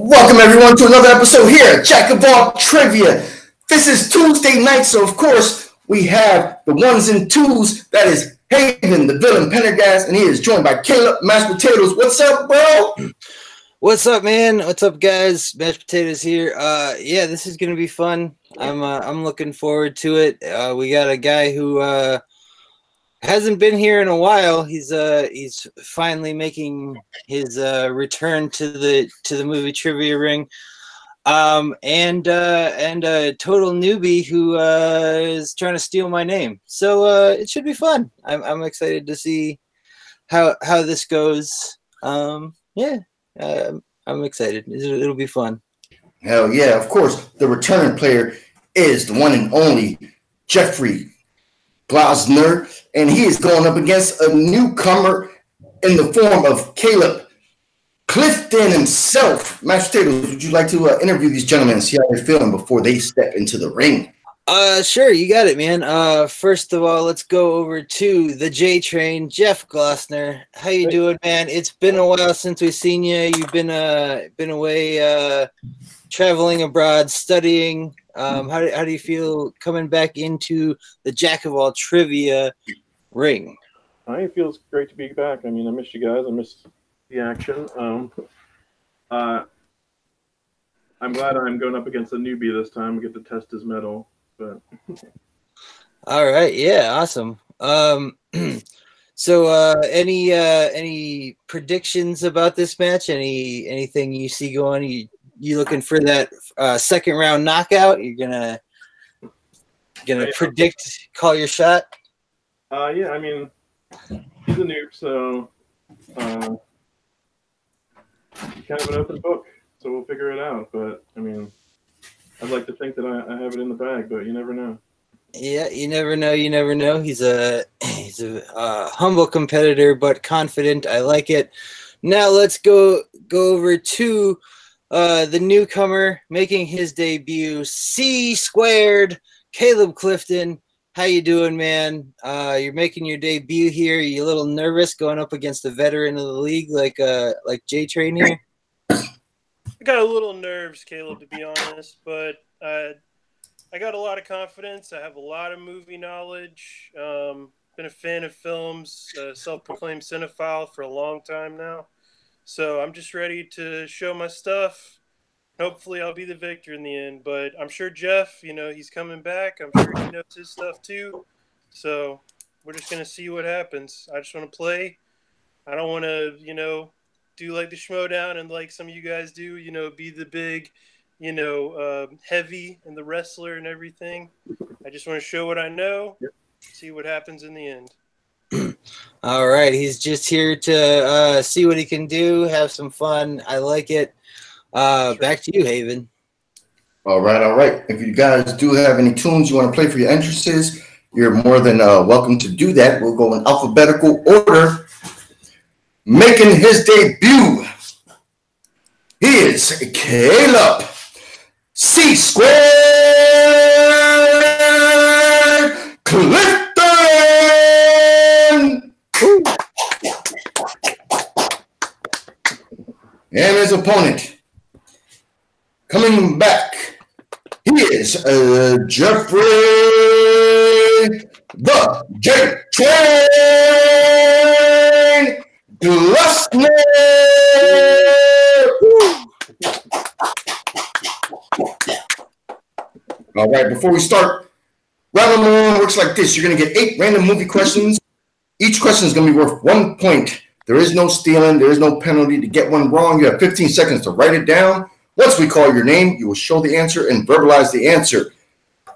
Welcome everyone to another episode here at Jack of All Trivia. This is Tuesday night, so of course we have the ones and twos. That is Haven, the villain Pendergast, and he is joined by Caleb, Mashed Potatoes. What's up, bro? What's up, man? What's up, guys? Mashed Potatoes here. Yeah, this is gonna be fun. I'm looking forward to it. We got a guy who hasn't been here in a while. He's finally making his return to the movie trivia ring. And a total newbie who is trying to steal my name. So it should be fun. I'm excited to see how this goes. Yeah. I'm excited. It'll be fun. Hell yeah, of course. The returning player is the one and only Jeffrey Glossner, and he is going up against a newcomer in the form of Caleb Clifton himself. Mashed Potatoes, would you like to interview these gentlemen and see how they're feeling before they step into the ring? Sure, you got it, man. First of all, let's go over to the J Train, Jeff Glossner. How you doing, man? It's been a while since we've seen you. You've been away traveling abroad, studying. How do you feel coming back into the Jack of All Trivia ring? It feels great to be back. I mean, I miss you guys. I miss the action. I'm glad I'm going up against a newbie this time. We get to test his mettle. But all right, yeah, awesome. So any predictions about this match? Anything you see going? You looking for that second round knockout? You're gonna predict, call your shot? Yeah, I mean, he's a noob, so kind of an open book. So we'll figure it out. But I mean, I'd like to think that I have it in the bag, but you never know. Yeah, you never know. You never know. He's a humble competitor, but confident. I like it. Now let's go over to the newcomer making his debut, C Squared, Caleb Clifton. How you doing, man? You're making your debut here. Are you a little nervous going up against a veteran of the league like J Train here? I got a little nerves, Caleb, to be honest, but I got a lot of confidence. I have a lot of movie knowledge. Been a fan of films, self-proclaimed cinephile for a long time now. So I'm just ready to show my stuff. Hopefully I'll be the victor in the end, but I'm sure Jeff, he's coming back. I'm sure he knows his stuff too. So we're just going to see what happens. I just want to play. I don't want to, do like the Schmodown and like some of you guys do, be the big, heavy and the wrestler and everything. I just want to show what I know, see what happens in the end. All right. He's just here to see what he can do, have some fun. I like it. Sure. Back to you, Haven. All right. If you guys do have any tunes you want to play for your entrances, you're more than welcome to do that. We'll go in alphabetical order. Making his debut, he is Caleb C Squared Clifton. And his opponent, coming back, he is Jeffrey the J Train Glossner. All right, before we start, round number one works like this. You're going to get 8 random movie questions. Each question is going to be worth 1 point. There is no stealing. There is no penalty. To get one wrong, you have 15 seconds to write it down. Once we call your name, you will show the answer and verbalize the answer.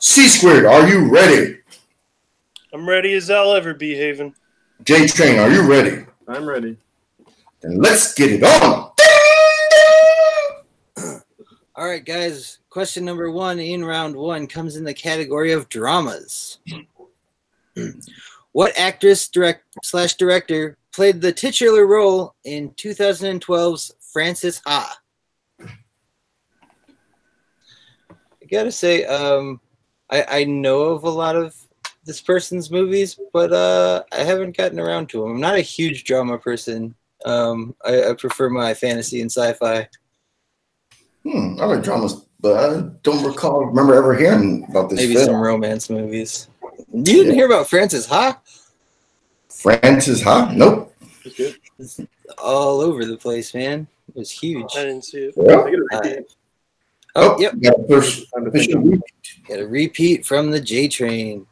C Squared, are you ready? I'm ready as I'll ever be, Haven. J Train, are you ready? I'm ready. Then let's get it on. All right, guys. Question number 1 in round 1 comes in the category of dramas. What actress director played the titular role in 2012's Frances Ha? I gotta say, I know of a lot of this person's movies, but I haven't gotten around to them. I'm not a huge drama person. I prefer my fantasy and sci-fi. I like dramas, but I don't remember ever hearing about this Maybe film. some romance movies. You didn't hear about Francis Ha? Francis Ha? Nope. It's good. It's all over the place, man. It was huge. I didn't see it. Well, I get a repeat. Yep. got a first Time to think official of- repeat. Got a repeat from the J Train.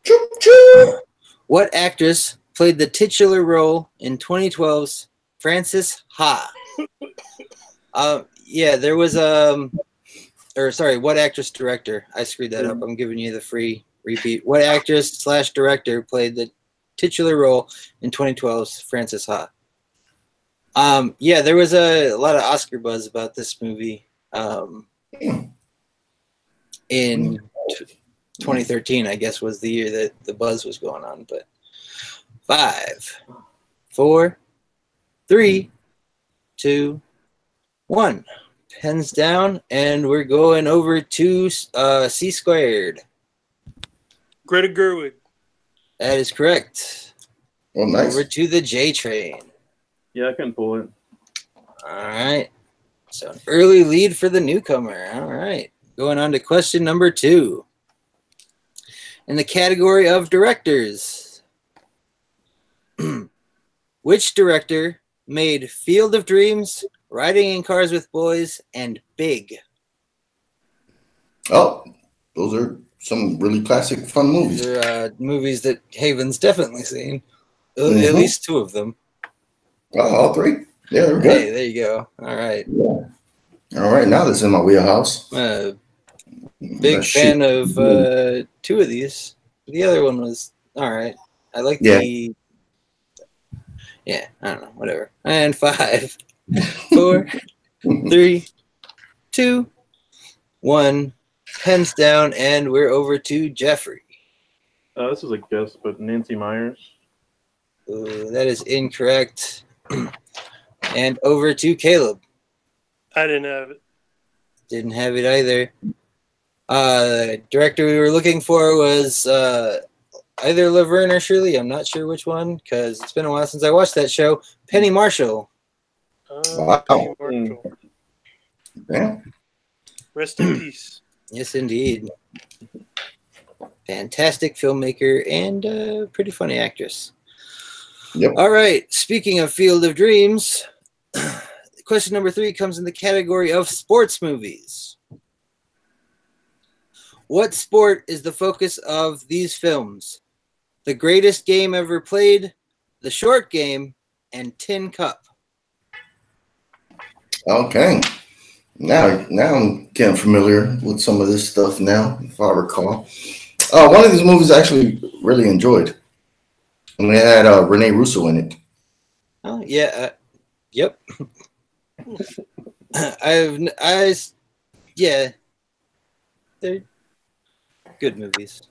Choo choo. What actress played the titular role in 2012's Francis Ha? There was what actress director? I screwed that up. I'm giving you the free repeat. What actress / director played the titular role in 2012's Francis Ha? There was a lot of Oscar buzz about this movie in 2013, I guess, was the year that the buzz was going on. But 5, 4, 3, 2, 1. Pens down, and we're going over to C squared. Greta Gerwig. That is correct. Well, nice. Over to the J Train. Yeah, I couldn't pull it. All right. So an early lead for the newcomer. All right. Going on to question number 2. In the category of directors, which director made Field of Dreams, Riding in Cars with Boys, and Big? Oh, those are some really classic, fun movies. These are movies that Haven's definitely seen. At Mhm. least 2 of them. Oh, all 3? Yeah, they're good. Hey, there you go. All right. Yeah. All right, now this is in my wheelhouse. Big fan of 2 of these. The other one was all right. I like the. Yeah, I don't know. Whatever. And 5, 4, 3, 2, 1. Pens down, and we're over to Jeffrey. This is a guess, but Nancy Myers. Ooh, that is incorrect. And over to Caleb. I didn't have it. Didn't have it either. Director we were looking for was either Laverne or Shirley. I'm not sure which one because it's been a while since I watched that show. Penny Marshall. Wow. Penny Marshall. Yeah. Rest in peace. Yes, indeed. Fantastic filmmaker and pretty funny actress. Yep. All right. Speaking of Field of Dreams, question number 3 comes in the category of sports movies. What sport is the focus of these films? The Greatest Game Ever Played, The Short Game, and Tin Cup. Okay. Now I'm getting familiar with some of this stuff now, if I recall. One of these movies I actually really enjoyed. And they had Rene Russo in it. Oh, yeah. Yep. Yeah. They're good movies.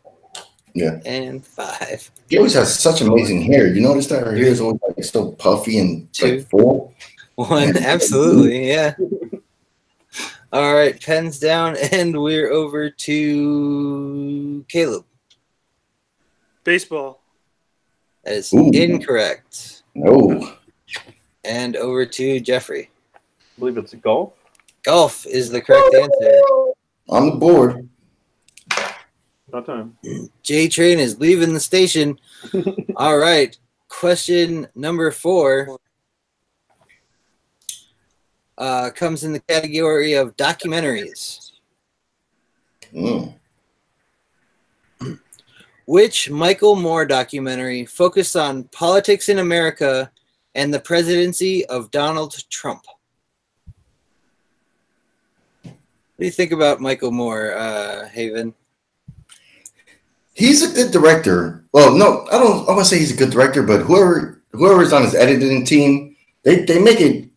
Yeah. And 5. He always has such amazing hair. You notice that? Her hair is always like so puffy and like full. 1. Absolutely. Yeah. All right. Pens down, and we're over to Caleb. Baseball. That is Ooh. incorrect. No. And over to Jeffrey. I believe it's golf. Golf is the correct answer. On the board. About time. J Train is leaving the station. All right. Question number 4 comes in the category of documentaries. Which Michael Moore documentary focused on politics in America and the presidency of Donald Trump? What do you think about Michael Moore, Haven? He's a good director. Well, no, I want to say he's a good director, but whoever's on his editing team, they make it,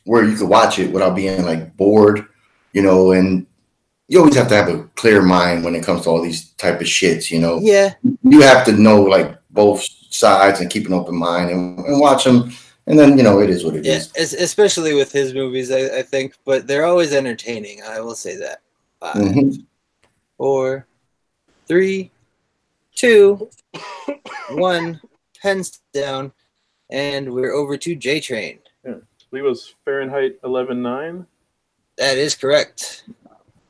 where you could watch it without being like bored, and you always have to have a clear mind when it comes to all these type of shits, Yeah. You have to know like both sides and keep an open mind and watch them. And then, it is what it is. Especially with his movies, I think, but they're always entertaining. I will say that. 5, 4, 3, 2, 1. Pens down, and we're over to J Train. Yeah. believe it was Fahrenheit 11.9. That is correct.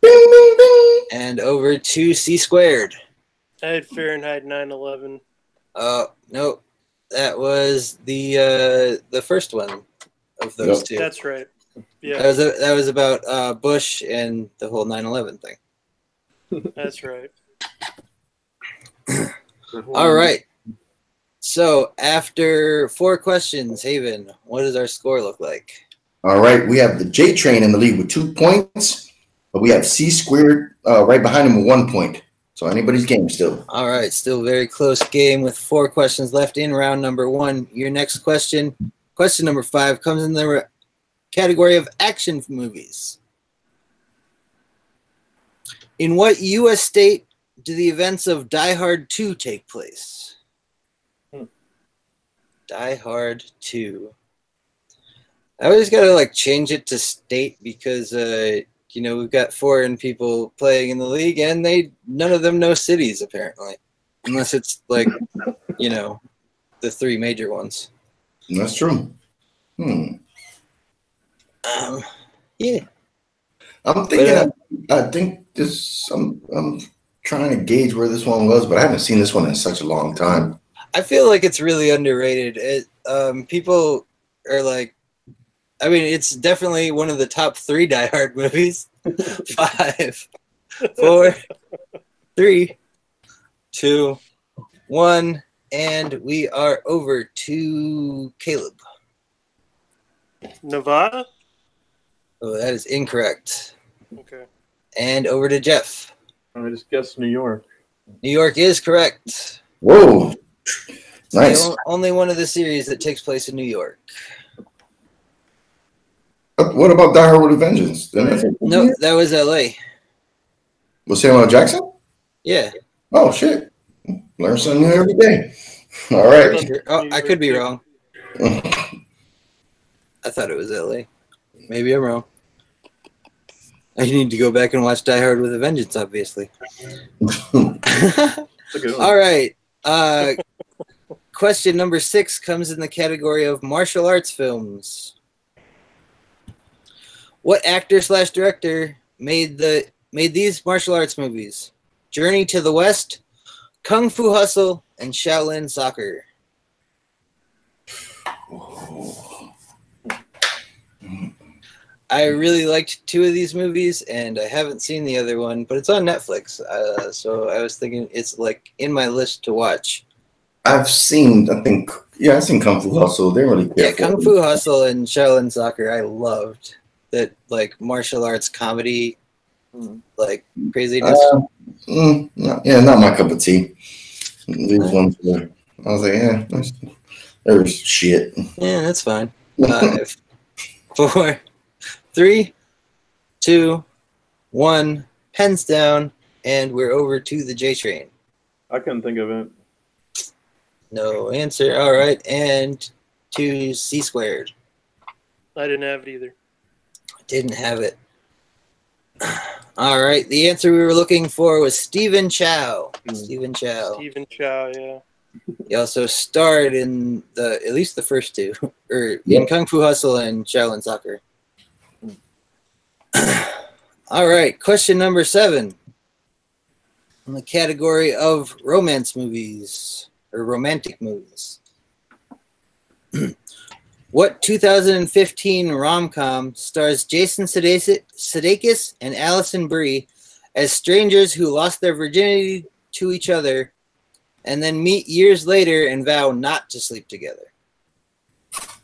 Bing, bing, bing. And over to C squared. I had Fahrenheit 9/11. No, that was the first one of those Yep. two. That's right. Yeah, That was about Bush and the whole 9/11 thing. that's right. All right. So after 4 questions, Haven, what does our score look like? All right, we have the J Train in the lead with 2 points, but we have C squared right behind him with 1 point. So anybody's game still. All right, still very close game with 4 questions left in round number 1. Your next question, question number 5, comes in the category of action movies. In what U.S. state do the events of Die Hard 2 take place? Die Hard 2. I always gotta like change it to state because we've got foreign people playing in the league and none of them know cities apparently, unless it's like the 3 major ones. That's true. Yeah. I'm thinking. I think this. I'm trying to gauge where this one was, but I haven't seen this one in such a long time. I feel like it's really underrated. People are like, I mean, it's definitely one of the top 3 Die Hard movies. 5, 4, 3, 2, 1, and we are over to Caleb. Nevada? Oh, that is incorrect. Okay. And over to Jeff. I just guessed New York. New York is correct. Whoa, nice. Only one of the series that takes place in New York. What about Die Hard with a Vengeance? No, that was L.A. Was Samuel L. Jackson? Yeah. Oh shit! Learn something new every day. All right. Oh, I could be wrong. I thought it was L.A. Maybe I'm wrong. I need to go back and watch Die Hard with a Vengeance, obviously. All right. Question number 6 comes in the category of martial arts films. What actor/director made these martial arts movies? Journey to the West, Kung Fu Hustle, and Shaolin Soccer. I really liked 2 of these movies, and I haven't seen the other one, but it's on Netflix. So I was thinking it's like in my list to watch. I've seen Kung Fu Hustle. They're really good. Yeah, Kung Fu Hustle and Shaolin Soccer. I loved that, like martial arts comedy, like craziness. Not my cup of tea. These ones were. I was like, there's shit. Yeah, that's fine. 5, 4, 3, 2, 1. Pens down, and we're over to the J Train. I couldn't think of it. No answer. All right, and to C squared. I didn't have it either. Didn't have it. All right, the answer we were looking for was Stephen Chow. Stephen Chow. Stephen Chow, yeah. He also starred in at least the first 2, or in Kung Fu Hustle and Shaolin Soccer. All right, question number 7. In the category of romance movies or romantic movies. What 2015 rom-com stars Jason Sudeikis and Alison Brie as strangers who lost their virginity to each other and then meet years later and vow not to sleep together?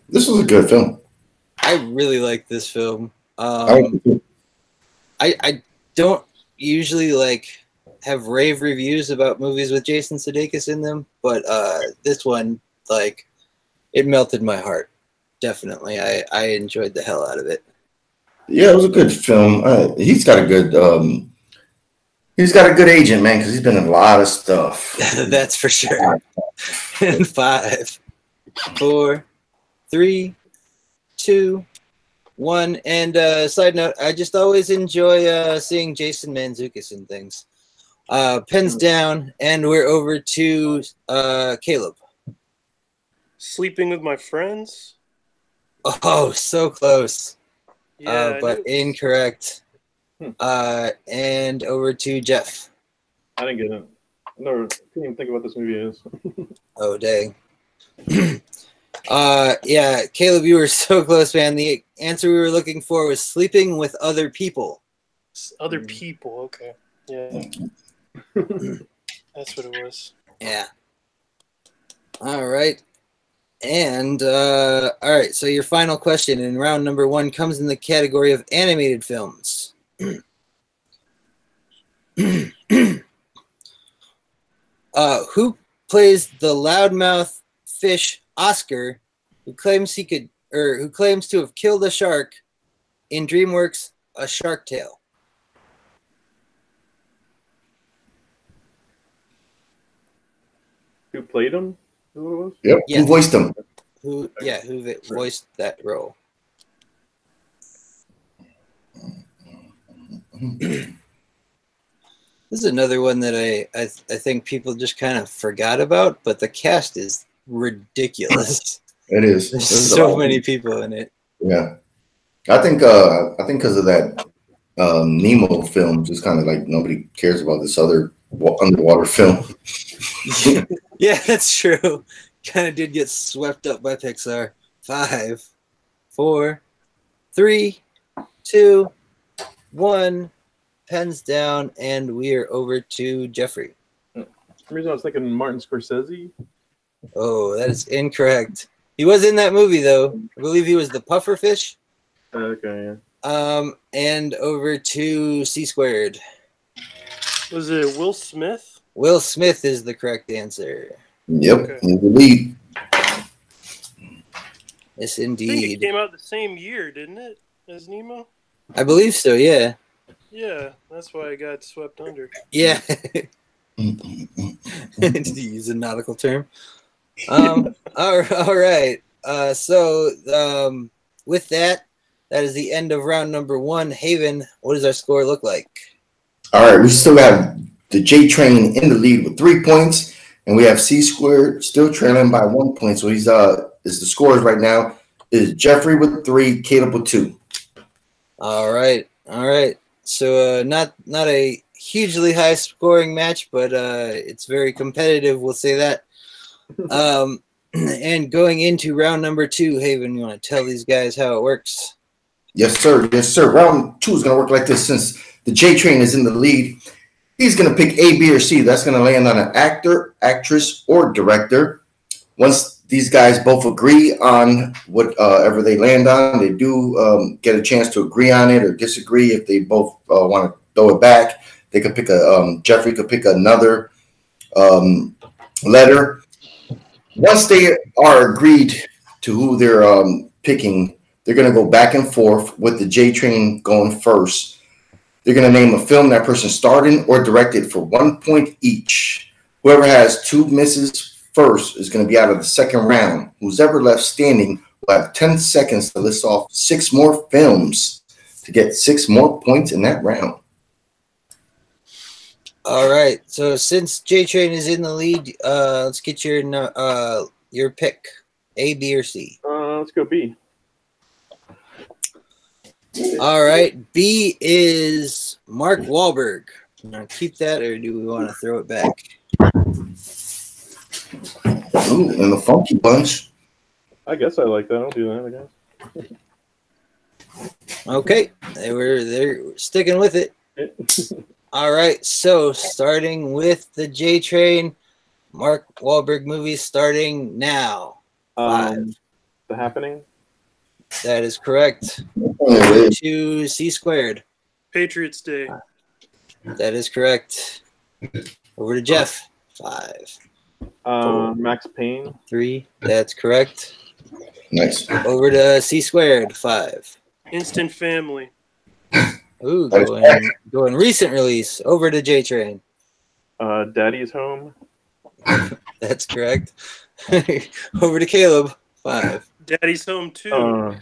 This was a good film. I really like this film. I don't usually like have rave reviews about movies with Jason Sudeikis in them, but this one, like, it melted my heart. Definitely, I enjoyed the hell out of it. Yeah, it was a good film. He's got a good agent, man, because he's been in a lot of stuff. That's for sure. In 5, 4, 3, 2, 1. And side note, I just always enjoy seeing Jason Mantzoukas in things. Pens down, and we're over to Caleb. Sleeping with My Friends? Oh, so close. Yeah, I But knew it. incorrect. And over to Jeff. I didn't get it. No, couldn't even think of what this movie is. Oh, dang. Yeah, Caleb, you were so close, man. The answer we were looking for was Sleeping with Other People. Other people. Okay. Yeah. That's what it was. Yeah. All right. And all right, so your final question in round number 1 comes in the category of animated films. Who plays the loudmouth fish Oscar, who claims to have killed a shark in DreamWorks' A Shark Tale? Who played him? Who it was? Yep. Yes. Who voiced him? Who voiced that role? This is another one that I think people just kind of forgot about, but the cast is ridiculous. It is. There's There's a so lot. many people in it. Yeah. I think because of that Nemo film, just kind of like nobody cares about this other underwater film. Yeah, that's true. Kind of did get swept up by Pixar. 5, 4, 3, 2, 1. Pens down, and we are over to Jeffrey. For some reason I was thinking Martin Scorsese. Oh, that is incorrect. He was in that movie, though. I believe he was the pufferfish. Okay, yeah. And over to C Squared. Was it Will Smith? Will Smith is the correct answer. Yep. Okay. In the lead. Yes, I think it indeed. came out the same year, didn't it? As Nemo? I believe so, yeah. Yeah, that's why I got swept under. Yeah. To use a nautical term. All right. So with that is the end of round number 1. Haven, what does our score look like? All right. We still have the J Train in the lead with 3 points, and we have C Squared still trailing by 1 point. So he's the scores right now is Jeffrey with 3, Caleb with 2. All right. So not a hugely high scoring match, but it's very competitive. We'll say that. And going into round number 2, Haven, you want to tell these guys how it works? Yes, sir. Round 2 is going to work like this. Since the J Train is in the lead, he's going to pick A, B, or C. That's going to land on an actor, actress, or director. Once these guys both agree on whatever they land on, they do get a chance to agree on it or disagree. If they both want to throw it back, they could pick Jeffrey could pick another letter. Once they are agreed to who they're picking, they're going to go back and forth with the J Train going first. They're going to name a film that person starred in or directed for 1 point each. Whoever has 2 misses first is going to be out of the second round. Who's ever left standing will have 10 seconds to list off 6 more films to get 6 more points in that round. All right. So since J Train is in the lead, let's get your pick. A, B, or C. Let's go B. All right. B is Mark Wahlberg. You want to keep that, or do we want to throw it back? Ooh, and the Funky Bunch. I guess I like that. I'll do that, I guess. Okay. They're sticking with it. All right. So starting with the J Train, Mark Wahlberg movie starting now. 5. The Happening. That is correct. Oh, To C Squared. Patriots Day. That is correct. Over to Jeff. 5. Max Payne. 3. That's correct. nice. Over to C Squared. 5. Instant Family. Ooh, going recent release. Over to J Train. Daddy's Home. That's correct. Over to Caleb. 5. Daddy's Home 2.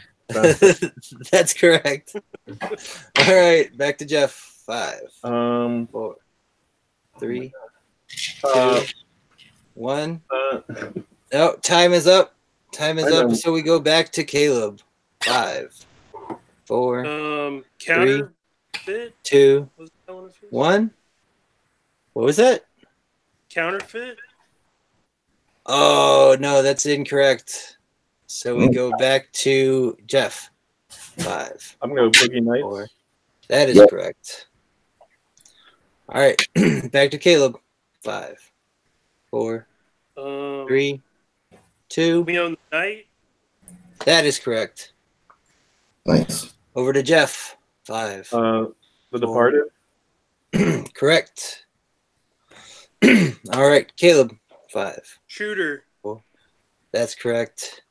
That's correct. All right, back to Jeff. 5. 4. 3. 2. 1. No, time is up. Time is up, so we go back to Caleb. 5, 4, Counterfeit? 2, 1. What was that? Counterfeit? Oh, no, that's incorrect. So we go back to Jeff. 5. I'm going to go Boogie Nights. 4. That is correct. All right, back to Caleb. 5, 4, 3, 2. We own the night. That is correct. Nice. Over to Jeff. 5. The Departed. Correct. All right, Caleb. 5. Shooter. 4. That's correct.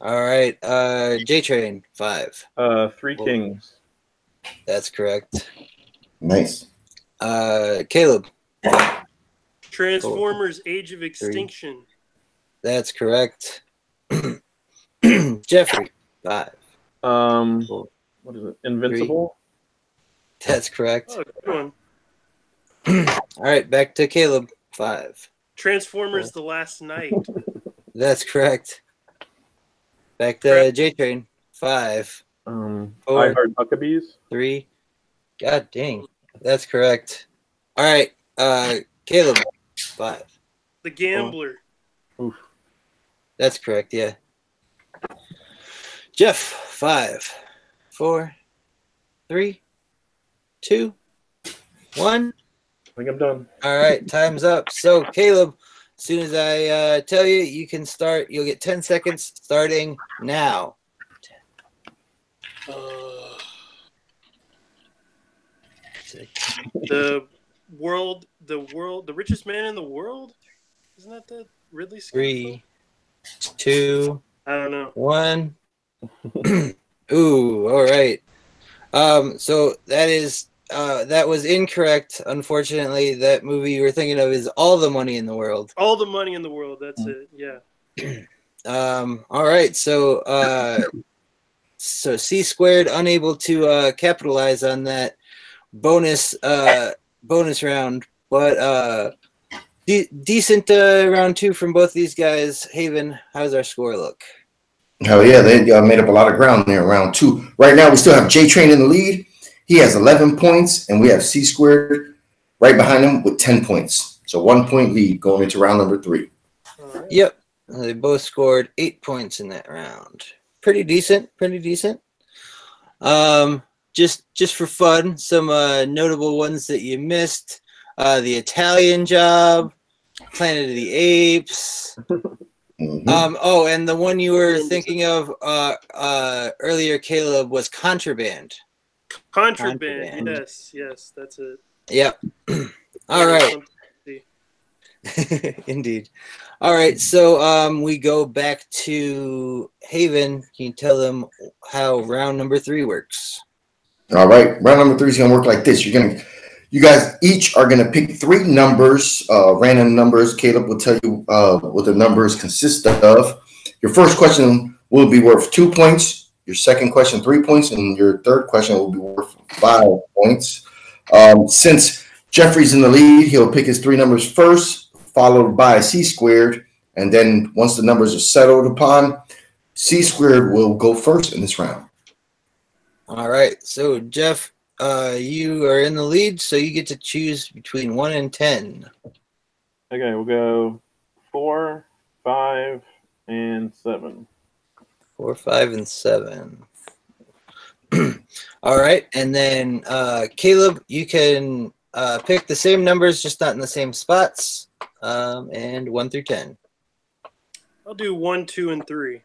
All right, J-Train. 5. Three Kings. That's correct. Nice. Caleb. Transformers: Age of Extinction. That's correct. Jeffrey. 5. What is it? Invincible. 3. That's correct. Oh, good one. All right, back to Caleb. 5. Transformers: The Last Night. That's correct. Back to J-Train. 5. 4. I Heart Huckabees. 3. God dang. That's correct. All right, Caleb. 5. The Gambler. 4. Oof. That's correct, yeah. Jeff. 5, 4, 3, 2, 1. I think I'm done. All right, time's up. So, Caleb, as soon as I tell you, you can start. You'll get 10 seconds starting now. The richest man in the world? Isn't that the Ridley Scott? 3, 2, I don't know. 1. Ooh, all right. So that was incorrect. Unfortunately, that movie you were thinking of is All the Money in the World. All the Money in the World. That's it. Yeah. All right. So C Squared unable to capitalize on that bonus round, but decent round 2 from both these guys. Haven, how's our score look? Hell yeah, they made up a lot of ground there in round 2. Right now, we still have J-Train in the lead. He has 11 points, and we have C Squared right behind him with 10 points. So 1 point lead going into round number 3. All right. Yep, they both scored 8 points in that round. Pretty decent. Just for fun, some notable ones that you missed: the Italian Job, Planet of the Apes. Oh, and the one you were thinking of earlier, Caleb, was Contraband. Contraband. Yes, that's it. Yep. All right. Indeed. All right, so we go back to Haven. Can you tell them how round number 3 works? All right, round number 3 is going to work like this. You guys each are going to pick 3 numbers, random numbers. Caleb will tell you what the numbers consist of. Your first question will be worth 2 points. Your second question, 3 points, and your third question will be worth 5 points. Since Jeffrey's in the lead, he'll pick his 3 numbers first, followed by C Squared, and then once the numbers are settled upon, C Squared will go first in this round. All right, so Jeff, you are in the lead, so you get to choose between 1 and 10. Okay, we'll go 4, 5, and 7. 4, 5, and 7. All right, and then Caleb, you can pick the same numbers, just not in the same spots, and 1 through 10. I'll do 1, 2, and 3.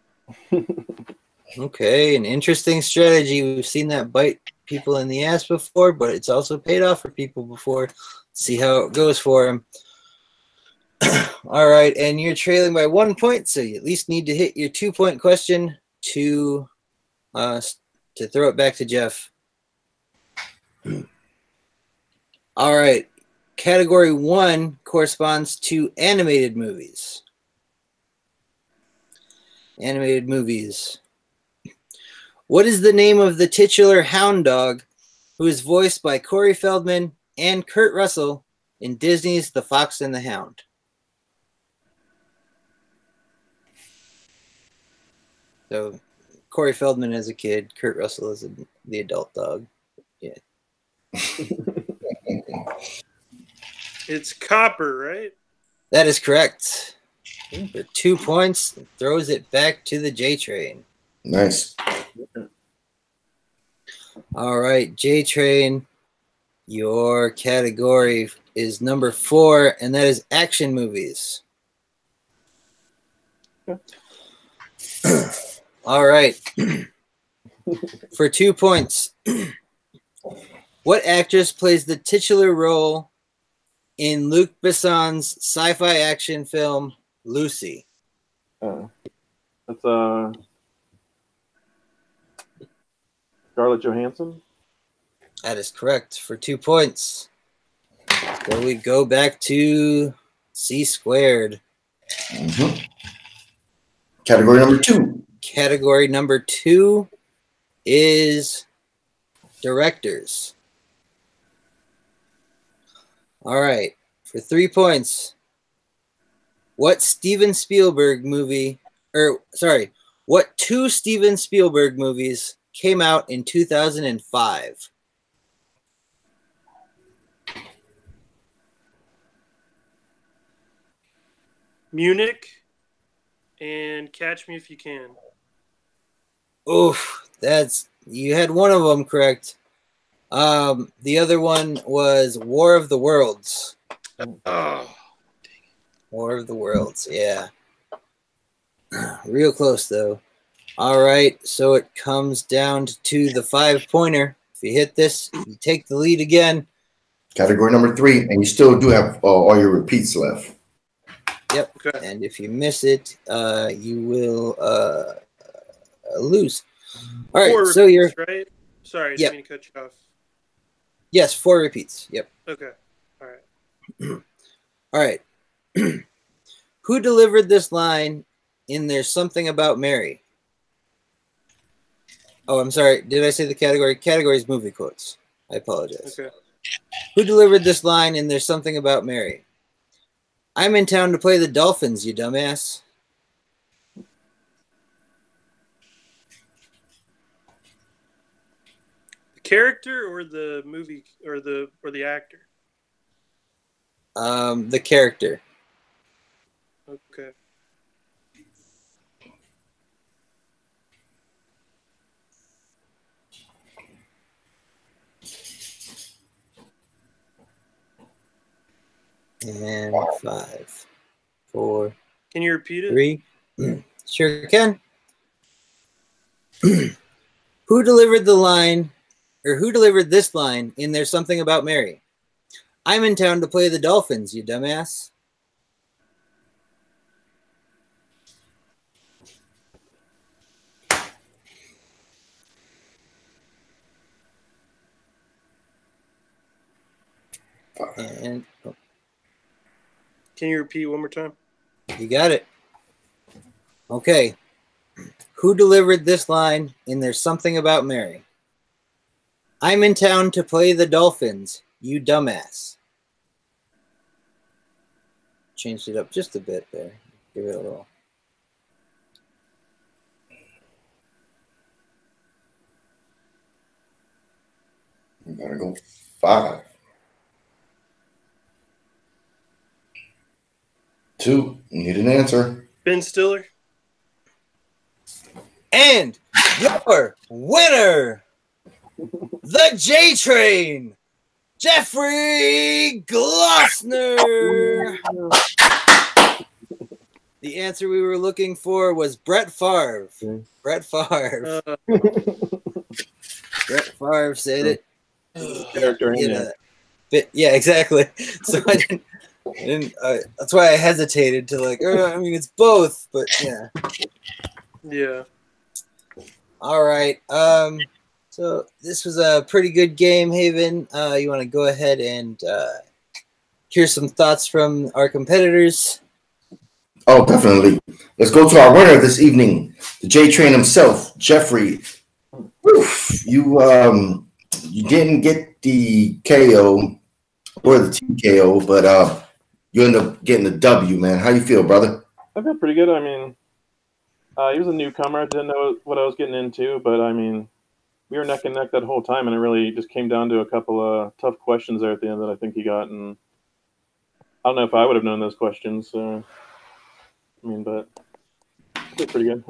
Okay, an interesting strategy. We've seen that bite people in the ass before, but it's also paid off for people before. Let's see how it goes for them. All right, and you're trailing by 1 point, so you at least need to hit your 2-point question to throw it back to Jeff. All right, category 1 corresponds to animated movies. Animated movies. What is the name of the titular hound dog who is voiced by Corey Feldman and Kurt Russell in Disney's The Fox and the Hound? So Corey Feldman as a kid, Kurt Russell as the adult dog. Yeah. It's Copper, right? That is correct. For 2 points, throws it back to the J Train. Nice. All right, J Train, your category is number 4, and that is action movies. All right. For 2 points, what actress plays the titular role in Luc Besson's sci-fi action film Lucy? That's Scarlett Johansson. That is correct. For 2 points. So we go back to C squared. Mm-hmm. Category number 2. Category number 2 is directors. All right. For 3 points, what two Steven Spielberg movies came out in 2005? Munich and Catch Me If You Can. Oof, you had one of them correct. The other one was War of the Worlds. Oh, War of the Worlds, yeah. Real close, though. All right, so it comes down to the 5-pointer. If you hit this, you take the lead again. Category number 3, and you still do have all your repeats left. Yep, okay. and if you miss it, you will lose. All right, so you're... right? Sorry, I Yep. didn't mean to cut you off. Yes, 4 repeats, yep. Okay, all right. All right. Who delivered this line in There's Something About Mary? Oh, I'm sorry. Did I say the category? Category is movie quotes. I apologize. Okay. Who delivered this line in There's Something About Mary? I'm in town to play the Dolphins, you dumbass. The character or the movie or the actor? The character. Okay. And 5, 4, Can you repeat it? 3. Sure can. Who delivered the line, or who delivered this line in There's Something About Mary? I'm in town to play the Dolphins, you dumbass. And Can you repeat one more time? you got it. Okay. Who delivered this line in There's Something About Mary? I'm in town to play the Dolphins, you dumbass. Changed it up just a bit there. Give it a little. I'm gonna go 5, 2. Need an answer. Ben Stiller. And your winner, the J Train, Jeffrey Glossner. The answer we were looking for was Brett Favre. Brett Favre. Brett Favre said it. Character in You there. know, yeah, exactly. So I didn't that's why I hesitated to I mean, it's both, but yeah. Yeah. All right. So this was a pretty good game, Haven. You want to go ahead and hear some thoughts from our competitors? Oh, definitely. Let's go to our winner this evening, the J Train himself, Jeffrey. Oof, you didn't get the KO or the TKO, but you ended up getting the W, man. How you feel, brother? I feel pretty good. I mean, He was a newcomer. I didn't know what I was getting into, but I mean, we were neck and neck that whole time, and it really just came down to a couple of tough questions there at the end that I think he got. And I don't know if I would have known those questions. I mean, but did pretty good.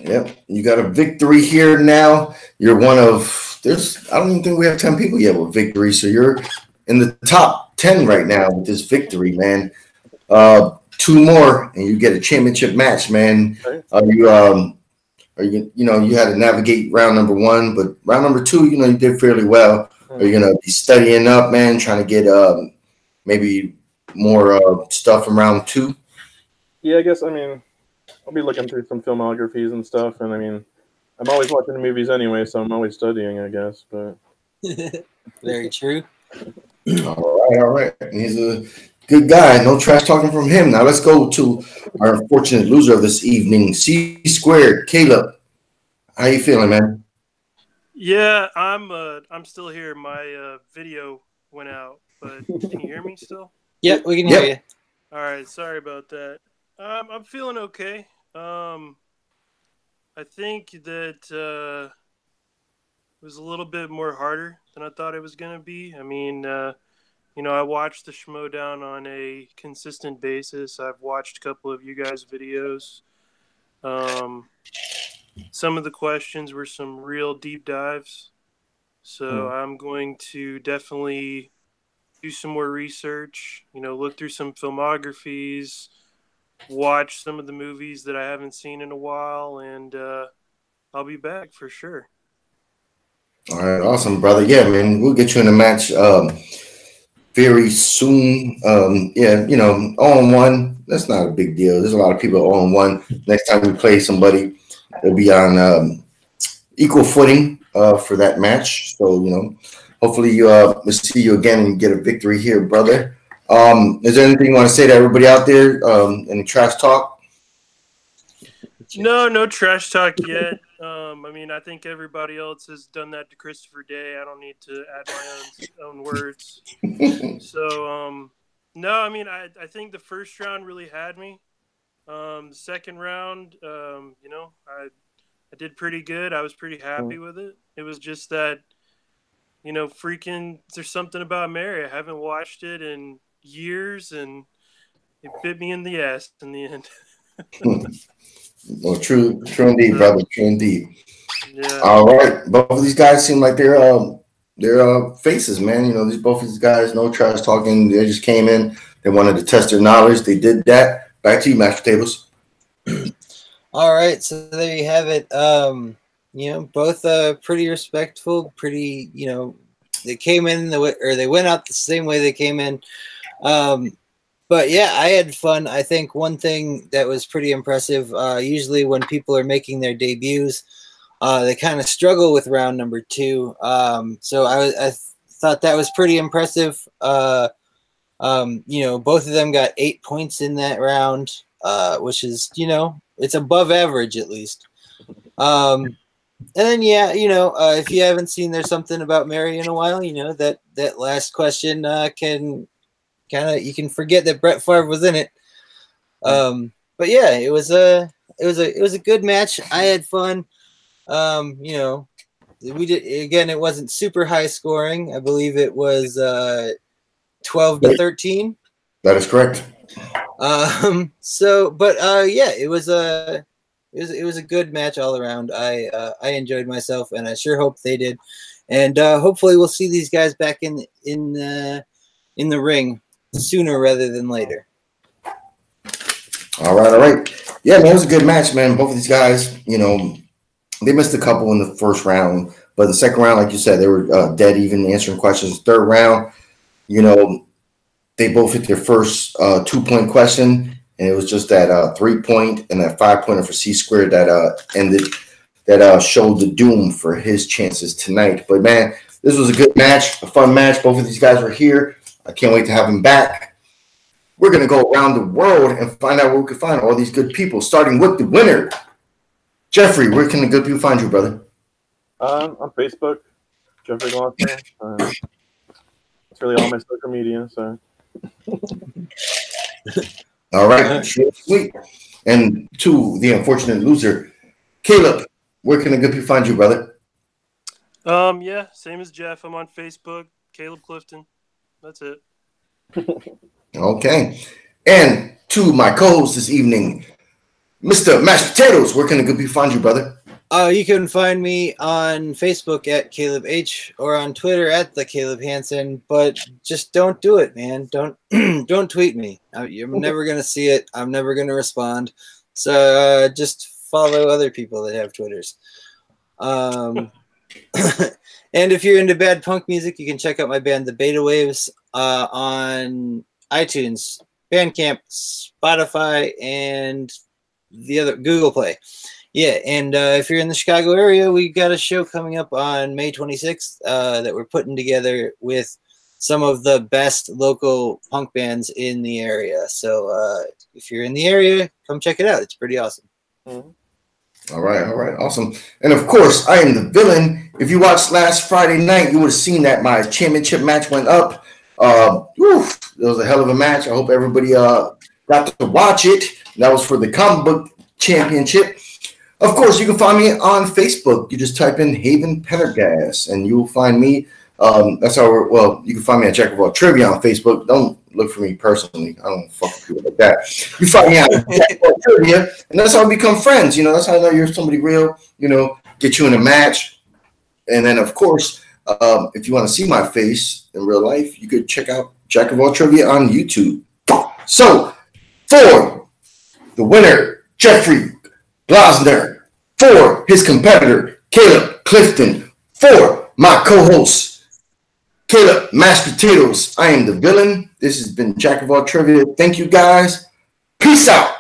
Yep, you got a victory here now. You're one of I don't even think we have 10 people yet with victory, so you're in the top 10 right now with this victory, man. Two more and you get a championship match, man. You had to navigate round number 1, but round number 2, you did fairly well. Are you gonna be studying up, man, trying to get maybe more stuff from round 2? Yeah, I guess, I mean, I'll be looking through some filmographies and stuff, and I mean, I'm always watching the movies anyway, so I'm always studying, I guess. But very true. All right. He's a good guy. No trash talking from him. Now let's go to our unfortunate loser of this evening, C Squared. Caleb, how you feeling, man? Yeah, I'm still here. My video went out, but can you hear me still? Yeah, we can hear you. All right, sorry about that. I'm feeling okay. I think that it was a little bit more harder than I thought it was going to be. I mean, I watched the Schmodown on a consistent basis. I've watched a couple of you guys' videos. Some of the questions were some real deep dives. So I'm going to definitely do some more research, look through some filmographies, watch some of the movies that I haven't seen in a while, and I'll be back for sure. All right, awesome, brother. Yeah, man, we'll get you in a match very soon. 0-1, that's not a big deal. There's a lot of people 0-1. Next time we play somebody, they'll be on equal footing for that match. So, hopefully we'll see you again and get a victory here, brother. Is there anything you want to say to everybody out there in the trash talk? No trash talk yet. I mean, I think everybody else has done that to Christopher Day. I don't need to add my own words. So, no, I mean, I think the first round really had me. The second round, I did pretty good. I was pretty happy with it. It was just that, there's something about Mary. I haven't watched it in years, and it bit me in the ass in the end. Well, true indeed, brother. True indeed. Yeah. All right. Both of these guys seem like they're faces, man. Both of these guys, no trash talking. They just came in. They wanted to test their knowledge. They did that. Back to you, mashed potatoes. All right. So there you have it. Both pretty respectful. Pretty, they came in they went out the same way they came in. But yeah, I had fun. I think one thing that was pretty impressive, usually when people are making their debuts, they kind of struggle with round number 2. So I thought that was pretty impressive. Both of them got 8 points in that round, which is, it's above average at least. And then, if you haven't seen There's Something About Mary in a while, that last question can you can forget that Brett Favre was in it. But yeah, it was a good match. I had fun. We did, again, it wasn't super high scoring. I believe it was 12-13. That is correct. It was a good match all around. I enjoyed myself, and I sure hope they did. And hopefully we'll see these guys back in the ring sooner rather than later. All right. Yeah, man, it was a good match, man. Both of these guys, they missed a couple in the first round, but the second round, like you said, they were dead even answering questions. Third round, they both hit their first 2-point question, and it was just that 3-point and that 5-pointer for C Squared that showed the doom for his chances tonight. But man, this was a good match, a fun match. Both of these guys were here. I can't wait to have them back. We're going to go around the world and find out where we can find all these good people, starting with the winner. Jeffrey, where can the good people find you, brother? On Facebook, Jeffrey Glossner. That's really all my social media. So. All right, sweet. And to the unfortunate loser, Caleb, where can the good people find you, brother? Yeah, same as Jeff. I'm on Facebook, Caleb Clifton. That's it. Okay. And to my co-host this evening, Mr. Mashed Potatoes, where can the good people find you, brother? You can find me on Facebook at Caleb H or on Twitter at the Caleb Hansen, but just don't do it, man. Don't don't tweet me. I'm never gonna see it. I'm never gonna respond. So just follow other people that have Twitters. And if you're into bad punk music, you can check out my band, The Beta Waves, on iTunes, Bandcamp, Spotify, and the other Google Play. Yeah, and if you're in the Chicago area, we got a show coming up on May 26th that we're putting together with some of the best local punk bands in the area. So if you're in the area, come check it out. It's pretty awesome. Mm-hmm. All right, awesome. And of course, I am the villain. If you watched last Friday night, you would have seen that my championship match went up. It was a hell of a match. I hope everybody got to watch it. That was for the comic book championship. Of course, you can find me on Facebook. You just type in Haven Pendergast, and you'll find me. That's how you can find me at Jack of All Trivia on Facebook. Don't look for me personally. I don't fuck with people like that. You find me on Jack of All Trivia, and that's how we become friends. That's how I know you're somebody real. Get you in a match. And then, of course, if you want to see my face in real life, you could check out Jack of All Trivia on YouTube. So, for the winner, Jeffrey Glossner, for his competitor, Caleb Clifton, for my co-host, Caleb Mashed Potatoes, I am the villain. This has been Jack of All Trivia. Thank you, guys. Peace out.